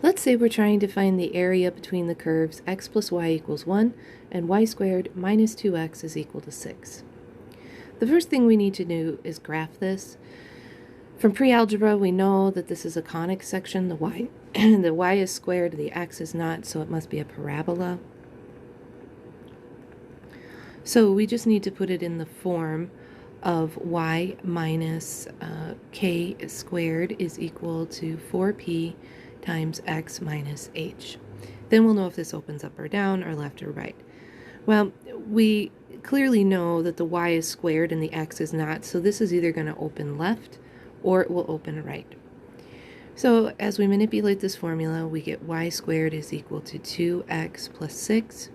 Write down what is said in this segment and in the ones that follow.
Let's say we're trying to find the area between the curves x plus y equals 1 and y squared minus 2x is equal to 6. The first thing we need to do is graph this. From pre-algebra, we know that this is a conic section. The y is squared, the x is not, so it must be a parabola. So we just need to put it in the form of y minus k squared is equal to 4p times x minus h. Then we'll know if this opens up or down or left or right. Well, we clearly know that the y is squared and the x is not, so this is either going to open left or it will open right. So as we manipulate this formula, we get y squared is equal to 2x plus 6.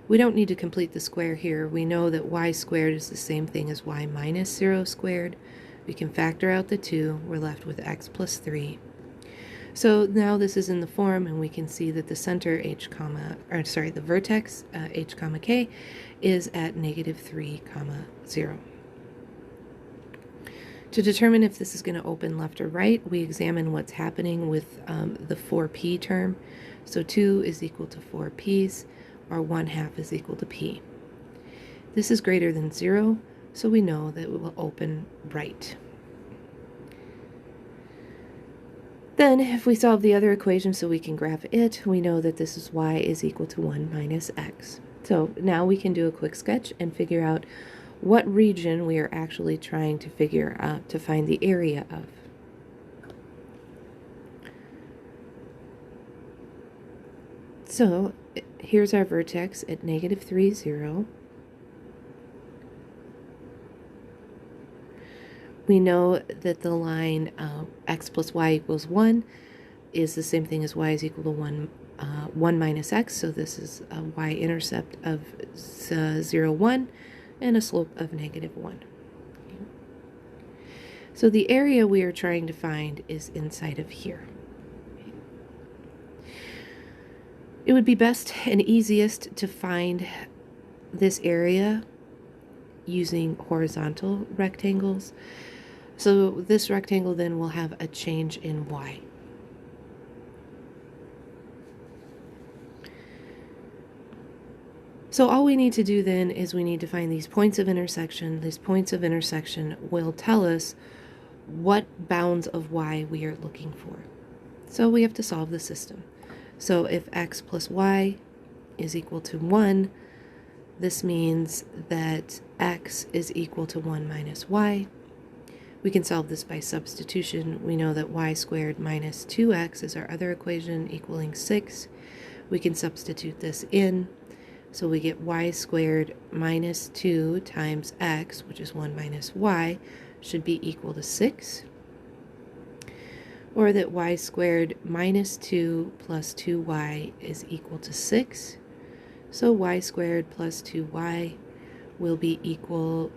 We don't need to complete the square here. We know that y squared is the same thing as y minus 0 squared. We can factor out the 2. We're left with x plus 3. So now this is in the form, and we can see that the center the vertex h comma k is at negative 3 comma 0. To determine if this is going to open left or right, we examine what's happening with the 4p term. So 2 is equal to 4p's, or 1/2 is equal to p. This is greater than 0, so we know that it will open right. Then, if we solve the other equation so we can graph it, we know that this is y is equal to 1 minus x. So now we can do a quick sketch and figure out what region we are actually trying to figure out to find the area of. So here's our vertex at negative 3, 0. We know that the line x plus y equals 1 is the same thing as y is equal to 1 minus x, so this is a y-intercept of 0, 1, and a slope of negative 1. So the area we are trying to find is inside of here. It would be best and easiest to find this area using horizontal rectangles. So this rectangle then will have a change in y. So all we need to do then is we need to find these points of intersection. These points of intersection will tell us what bounds of y we are looking for. So we have to solve the system. So if x plus y is equal to 1, this means that x is equal to 1 minus y. We can solve this by substitution. We know that y squared minus 2x is our other equation equaling 6. We can substitute this in. So we get y squared minus 2 times x, which is 1 minus y, should be equal to 6. Or that y squared minus 2 plus 2y is equal to 6. So y squared plus 2y will be equal,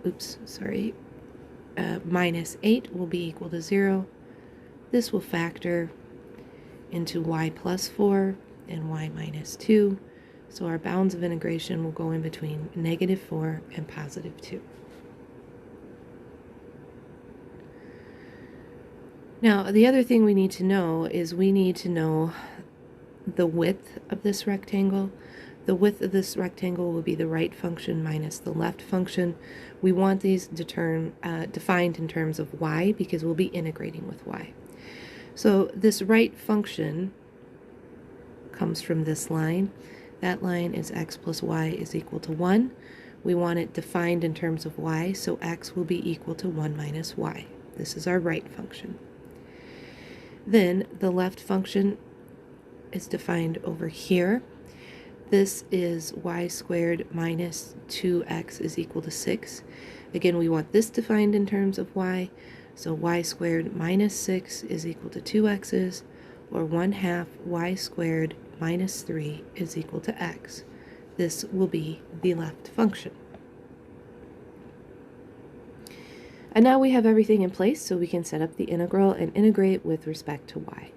minus 8 will be equal to 0. This will factor into y plus 4 and y minus 2. So our bounds of integration will go in between negative 4 and positive 2. Now, the other thing we need to know is we need to know the width of this rectangle. The width of this rectangle will be the right function minus the left function. We want these defined in terms of y because we'll be integrating with y. So this right function comes from this line. That line is x plus y is equal to 1. We want it defined in terms of y, so x will be equal to 1 minus y. This is our right function. Then the left function is defined over here. This is y squared minus 2x is equal to 6. Again, we want this defined in terms of y, so y squared minus 6 is equal to 2x's, or 1/2 y squared minus 3 is equal to x. This will be the left function. And now we have everything in place, so we can set up the integral and integrate with respect to y.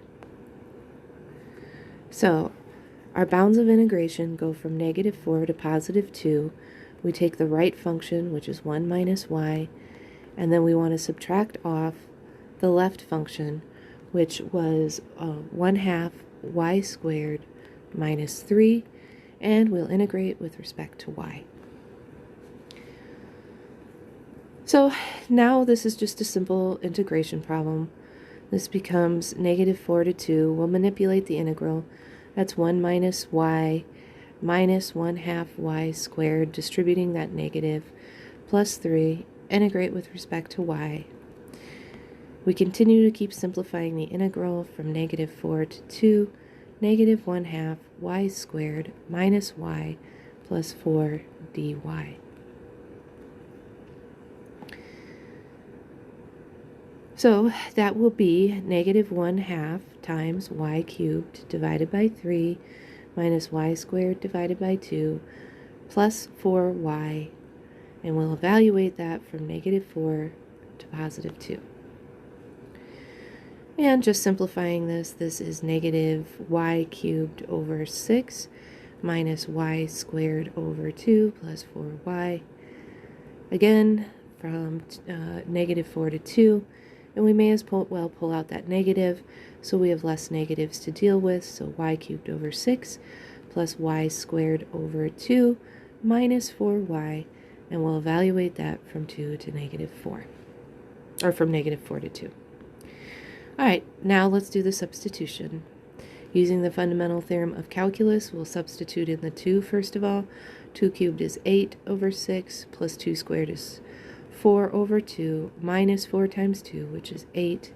So our bounds of integration go from negative 4 to positive 2. We take the right function, which is 1 minus y, and then we want to subtract off the left function, which was 1/2 y squared minus 3, and we'll integrate with respect to y. So now this is just a simple integration problem. This becomes negative 4 to 2. We'll manipulate the integral. That's 1 minus y minus 1/2 y squared, distributing that negative, plus 3, integrate with respect to y. We continue to keep simplifying the integral from negative 4 to 2, negative 1/2 y squared minus y plus 4 dy. So that will be negative 1/2 times y cubed divided by 3 minus y squared divided by 2 plus 4y, and we'll evaluate that from negative 4 to positive 2. And just simplifying this is negative y cubed over 6 minus y squared over 2 plus 4y. Again, from negative 4 to 2, and we may as well pull out that negative, so we have less negatives to deal with. So y cubed over 6 plus y squared over 2 minus 4y, and we'll evaluate that from 2 to negative 4, or from negative 4 to 2. All right, now let's do the substitution. Using the fundamental theorem of calculus, we'll substitute in the 2 first of all. 2 cubed is 8 over 6 plus 2 squared is 4 over 2 minus 4 times 2, which is 8.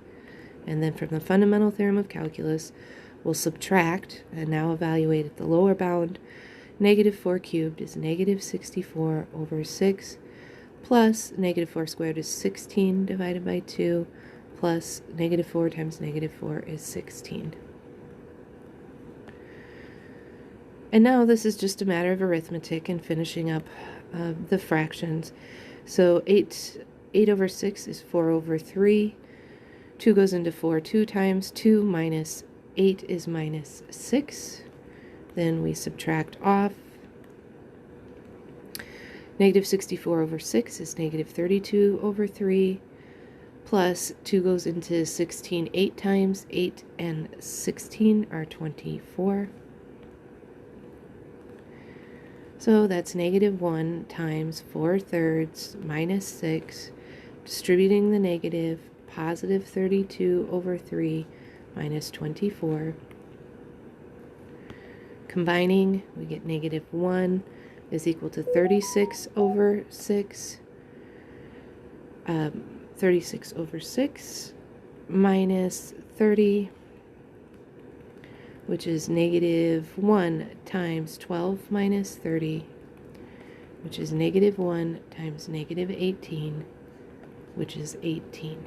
And then from the fundamental theorem of calculus, we'll subtract and now evaluate at the lower bound. Negative 4 cubed is negative 64 over 6 plus negative 4 squared is 16 divided by 2 plus negative 4 times negative 4 is 16. And now this is just a matter of arithmetic and finishing up the fractions. So 8 over 6 is 4 over 3. 2 goes into 4 2 times. 2 minus 8 is minus 6. Then we subtract off. Negative 64 over 6 is negative 32 over 3. Plus 2 goes into 16 8 times. 8 and 16 are 24. So that's negative 1 times 4/3 minus 6, distributing the negative, positive 32 over 3 minus 24. Combining, we get negative 1 is equal to 36 over 6. 36 over 6 minus 30, which is negative 1 times 12 minus 30, which is negative 1 times negative 18, which is 18.